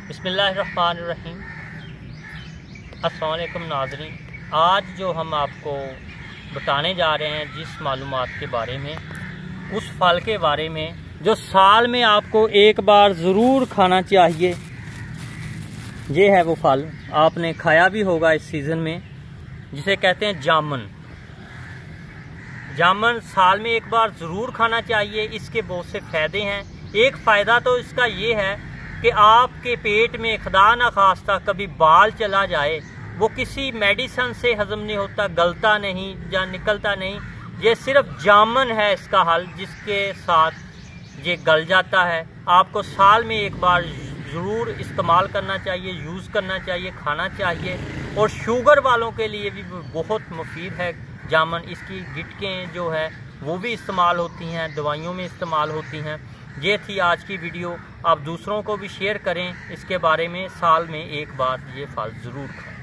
बिस्मिल्लाहिर्रहमानिर्रहीम। अस्सलाम वालेकुम नाज़रीन, आज जो हम आपको बताने जा रहे हैं जिस मालूमात के बारे में, उस फल के बारे में जो साल में आपको एक बार ज़रूर खाना चाहिए। ये है वो फल, आपने खाया भी होगा इस सीज़न में, जिसे कहते हैं जामुन। जामुन साल में एक बार ज़रूर खाना चाहिए। इसके बहुत से फ़ायदे हैं। एक फ़ायदा तो इसका ये है कि आपके पेट में खुदा न खास्ता कभी बाल चला जाए, वो किसी मेडिसिन से हजम नहीं होता, गलता नहीं या निकलता नहीं। ये सिर्फ जामुन है इसका हल, जिसके साथ ये गल जाता है। आपको साल में एक बार ज़रूर इस्तेमाल करना चाहिए, यूज़ करना चाहिए, खाना चाहिए। और शुगर वालों के लिए भी बहुत मुफीद है जामुन। इसकी गिटकें जो है वो भी इस्तेमाल होती हैं, दवाइयों में इस्तेमाल होती हैं। ये थी आज की वीडियो। आप दूसरों को भी शेयर करें इसके बारे में। साल में एक बार ये फल ज़रूर खाएं।